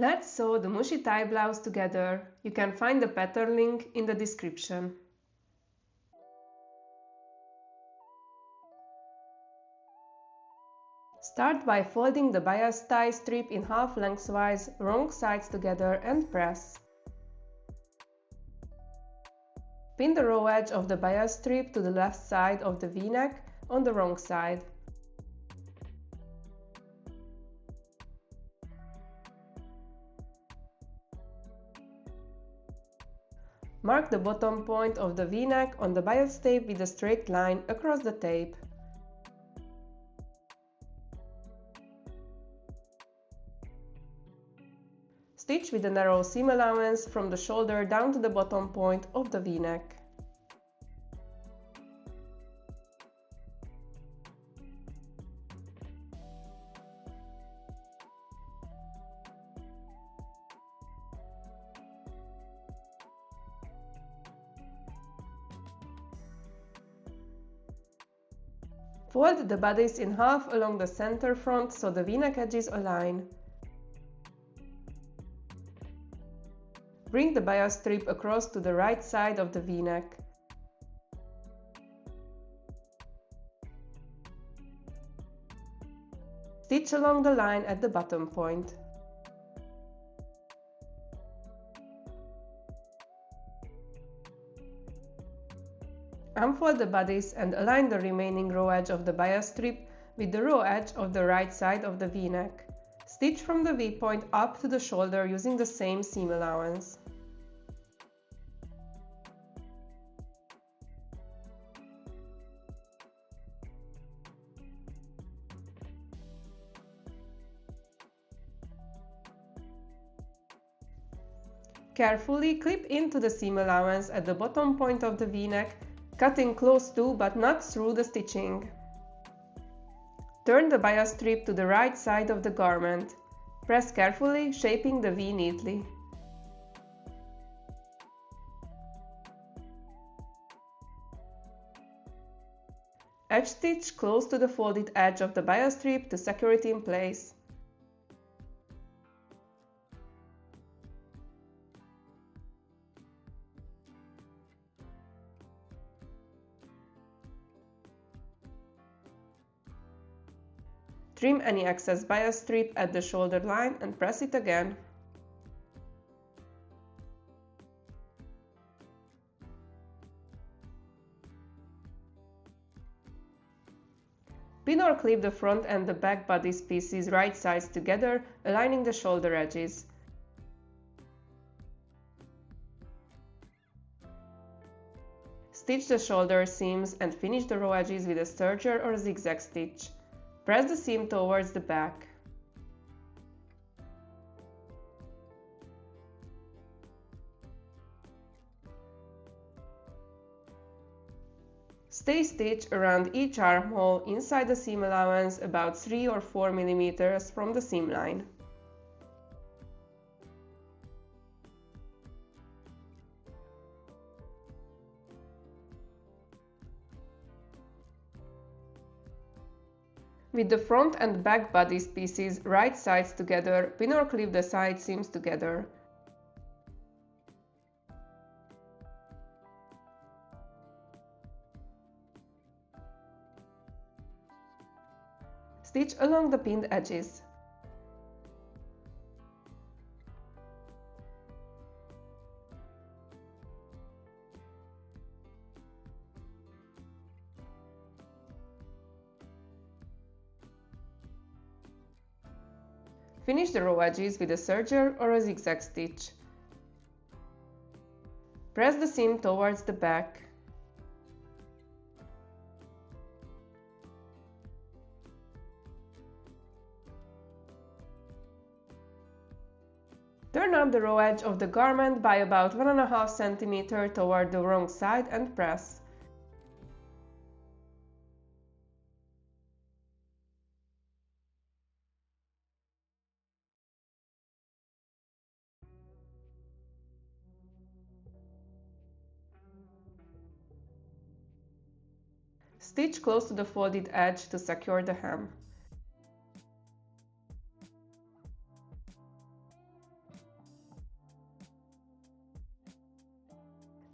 Let's sew the Mushi Tie Blouse together. You can find the pattern link in the description. Start by folding the bias tie strip in half lengthwise, wrong sides together and press. Pin the raw edge of the bias strip to the left side of the V-neck on the wrong side. Mark the bottom point of the V-neck on the bias tape with a straight line across the tape. Stitch with a narrow seam allowance from the shoulder down to the bottom point of the V-neck. Fold the bodice in half along the center front so the V-neck edges align. Bring the bias strip across to the right side of the V-neck. Stitch along the line at the bottom point. Unfold the bodice and align the remaining raw edge of the bias strip with the raw edge of the right side of the V-neck. Stitch from the V-point up to the shoulder using the same seam allowance. Carefully clip into the seam allowance at the bottom point of the V-neck, cutting close to but not through the stitching. Turn the bias strip to the right side of the garment. Press carefully, shaping the V neatly. Edge stitch close to the folded edge of the bias strip to secure it in place. Trim any excess bias strip at the shoulder line and press it again. Pin or clip the front and the back bodice pieces right sides together, aligning the shoulder edges. Stitch the shoulder seams and finish the raw edges with a serger or zigzag stitch. Press the seam towards the back. Stay stitch around each armhole inside the seam allowance about 3 or 4 mm from the seam line. With the front and back bodice pieces right sides together, pin or clip the side seams together. Stitch along the pinned edges. Finish the raw edges with a serger or a zigzag stitch. Press the seam towards the back. Turn up the raw edge of the garment by about 1.5 cm toward the wrong side and press. Stitch close to the folded edge to secure the hem.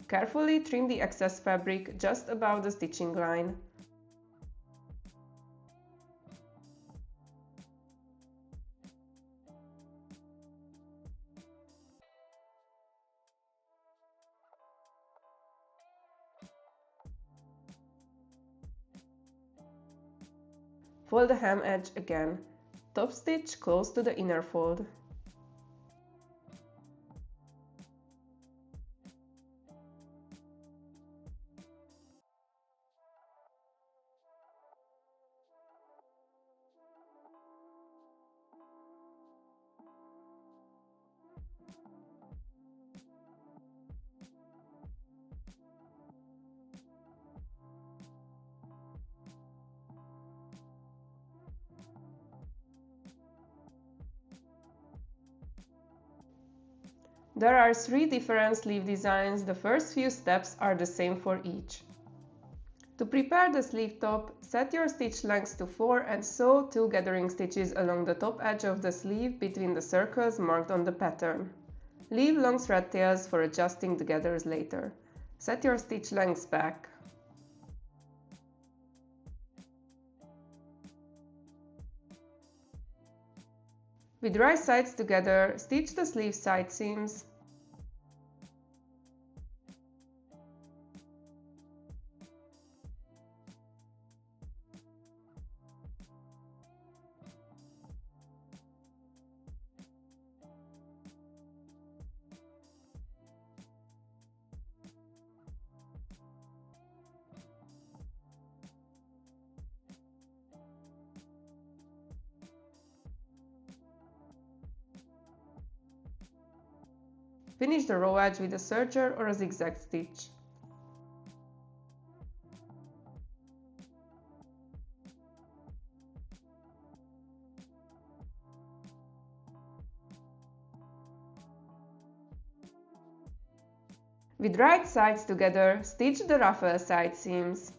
Carefully trim the excess fabric just above the stitching line. Fold the hem edge again. Top stitch close to the inner fold. There are 3 different sleeve designs. The first few steps are the same for each. To prepare the sleeve top, set your stitch lengths to 4 and sew 2 gathering stitches along the top edge of the sleeve between the circles marked on the pattern. Leave long thread tails for adjusting the gathers later. Set your stitch lengths back. With right sides together, stitch the sleeve side seams. Finish the raw edge with a serger or a zigzag stitch. With right sides together, stitch the ruffle side seams.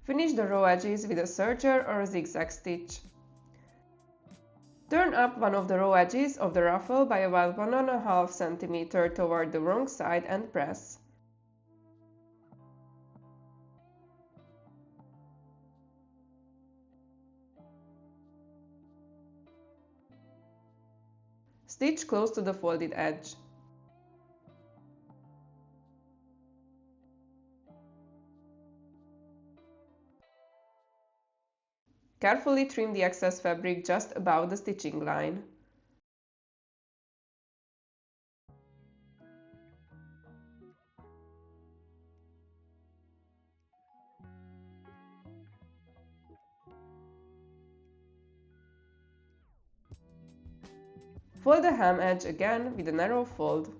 Finish the raw edges with a serger or a zigzag stitch. Turn up one of the raw edges of the ruffle by about 1.5 cm toward the wrong side and press. Stitch close to the folded edge. Carefully trim the excess fabric just above the stitching line. Fold the hem edge again with a narrow fold.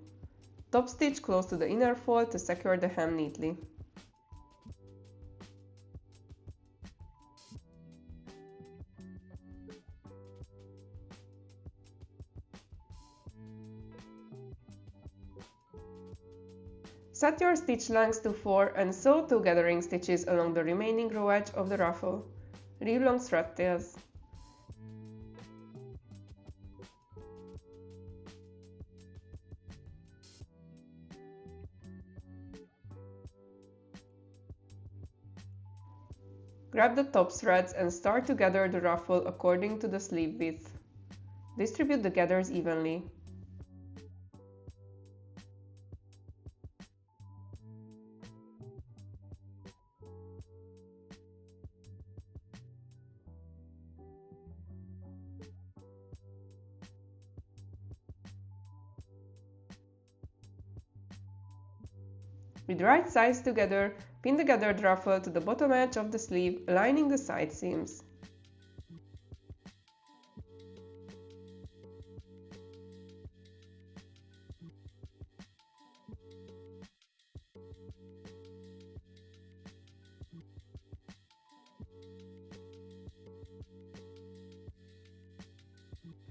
Top stitch close to the inner fold to secure the hem neatly. Set your stitch lengths to 4 and sew 2 gathering stitches along the remaining raw edge of the ruffle. Leave long thread tails. Grab the top threads and start to gather the ruffle according to the sleeve width. Distribute the gathers evenly. With right sides together, pin the gathered ruffle to the bottom edge of the sleeve, aligning the side seams.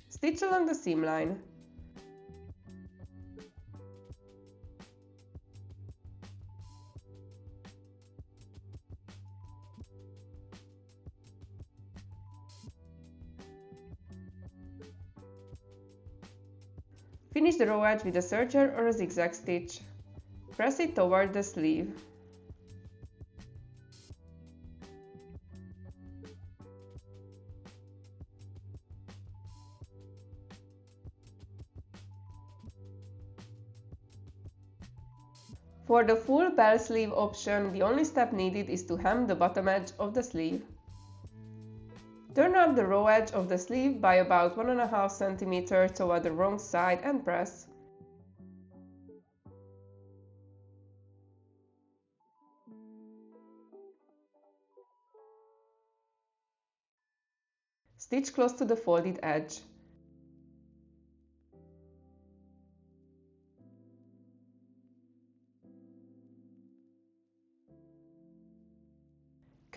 Stitch along the seam line. Finish the raw edge with a serger or a zigzag stitch. Press it toward the sleeve. For the full bell sleeve option, the only step needed is to hem the bottom edge of the sleeve. Turn up the raw edge of the sleeve by about 1.5 cm toward the wrong side and press. Stitch close to the folded edge.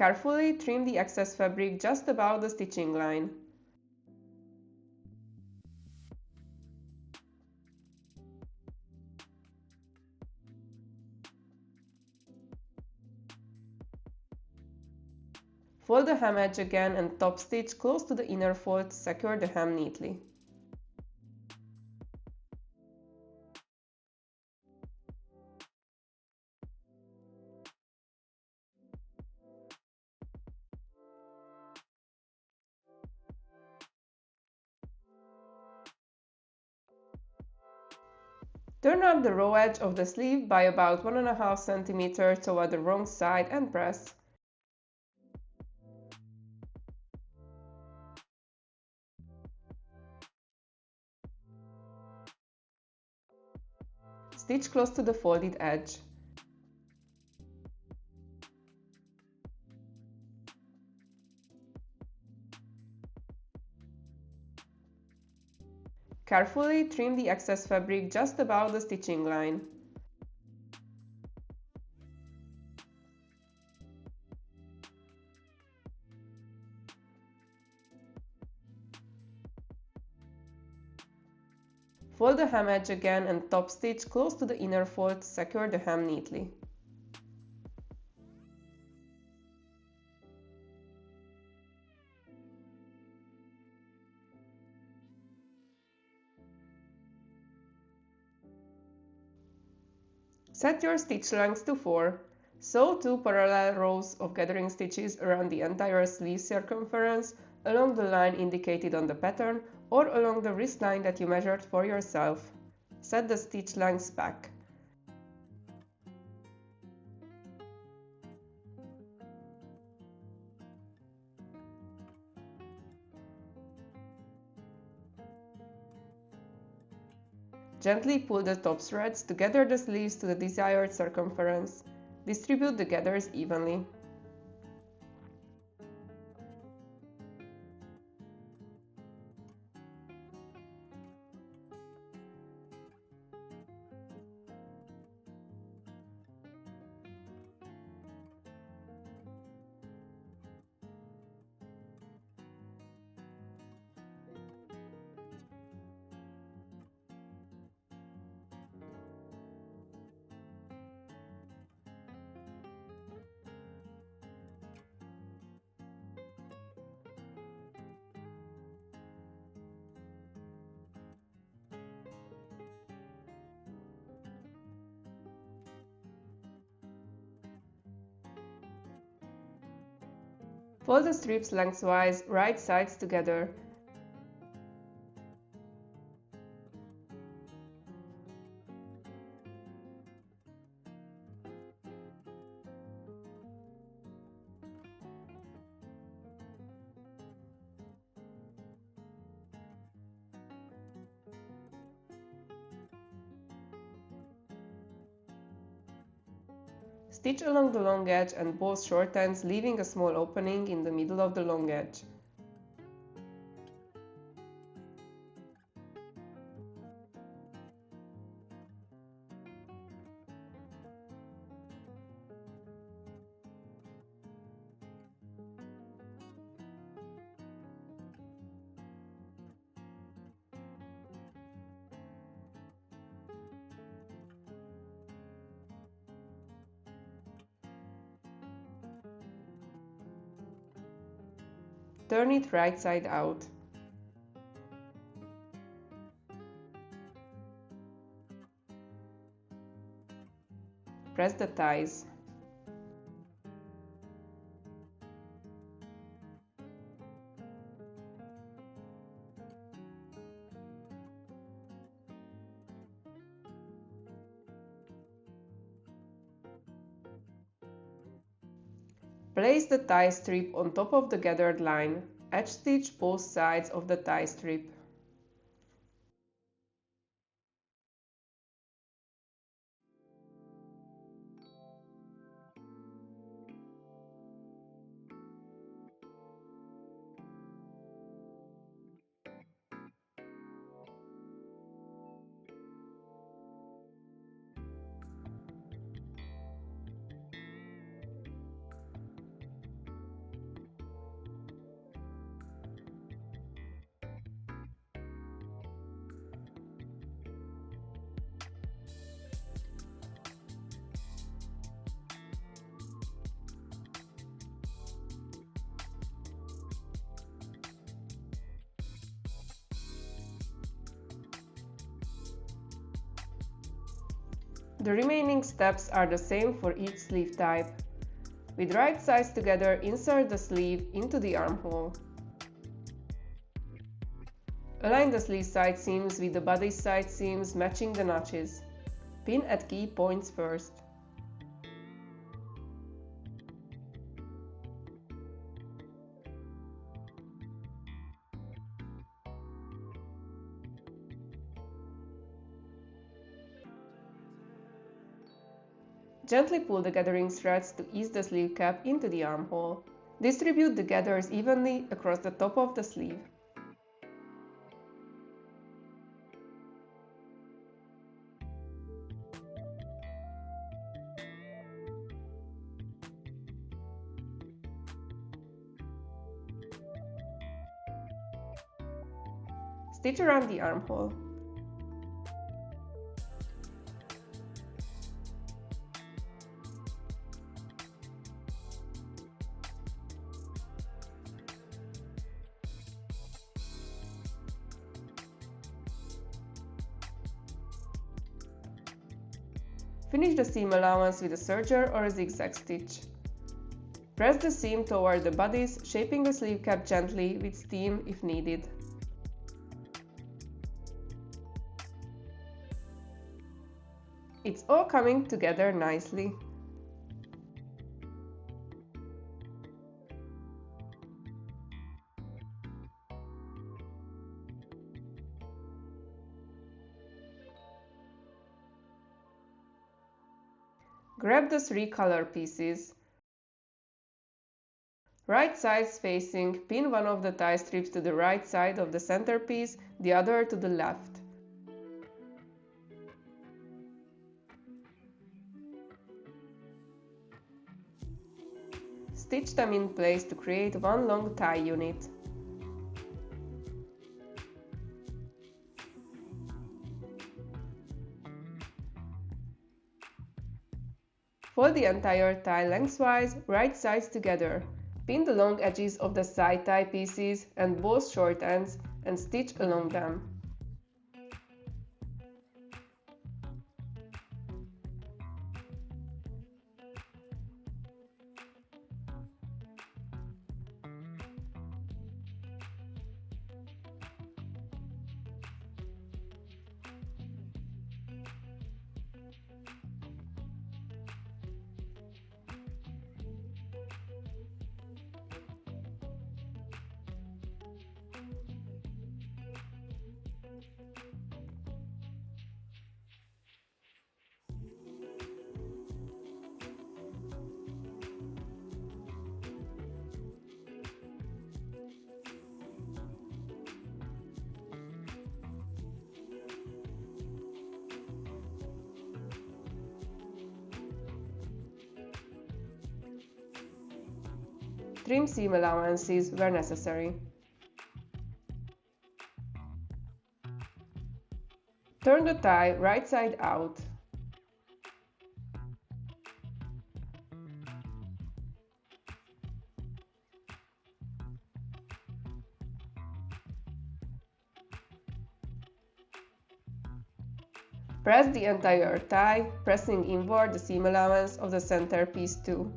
Carefully trim the excess fabric just above the stitching line. Fold the hem edge again and top stitch close to the inner fold to secure the hem neatly. Turn up the raw edge of the sleeve by about 1.5 cm toward the wrong side and press. Stitch close to the folded edge. Carefully trim the excess fabric just above the stitching line. Fold the hem edge again and top stitch close to the inner fold to secure the hem neatly. Set your stitch length to 4. Sew 2 parallel rows of gathering stitches around the entire sleeve circumference along the line indicated on the pattern or along the wrist line that you measured for yourself. Set the stitch lengths back. Gently pull the top threads to gather the sleeves to the desired circumference. Distribute the gathers evenly. Fold the strips lengthwise, right sides together. Stitch along the long edge and both short ends, leaving a small opening in the middle of the long edge. Turn it right side out. press the ties. Place the tie strip on top of the gathered line. Edge stitch both sides of the tie strip. The remaining steps are the same for each sleeve type. With right sides together, insert the sleeve into the armhole. Align the sleeve side seams with the body side seams matching the notches. Pin at key points first. Gently pull the gathering threads to ease the sleeve cap into the armhole. Distribute the gathers evenly across the top of the sleeve. Stitch around the armhole. Finish the seam allowance with a serger or a zigzag stitch. Press the seam toward the bodice, shaping the sleeve cap gently with steam if needed. It's all coming together nicely. Grab the 3 color pieces. Right sides facing, pin one of the tie strips to the right side of the centerpiece, the other to the left. Stitch them in place to create one long tie unit. Fold the entire tie lengthwise, right sides together. Pin the long edges of the side tie pieces and both short ends and stitch along them. Trim seam allowances where necessary. Turn the tie right side out. Press the entire tie, pressing inward the seam allowance of the centerpiece too.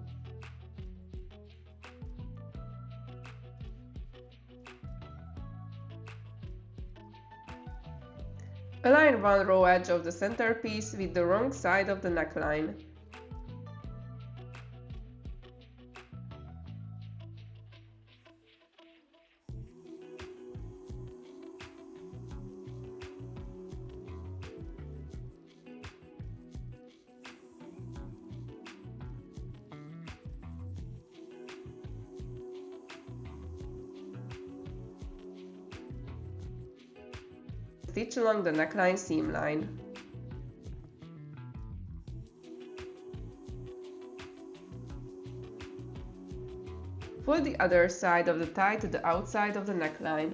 Align one raw edge of the centerpiece with the wrong side of the neckline. Stitch along the neckline seam line. Fold the other side of the tie to the outside of the neckline.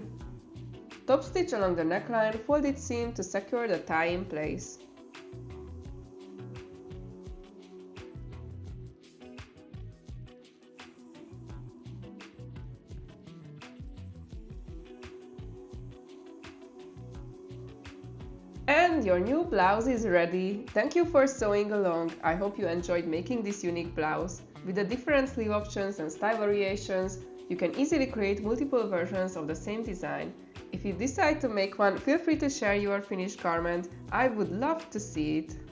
Top stitch along the neckline folded seam to secure the tie in place. And your new blouse is ready! Thank you for sewing along. I hope you enjoyed making this unique blouse. With the different sleeve options and style variations, you can easily create multiple versions of the same design. If you decide to make one, feel free to share your finished garment. I would love to see it.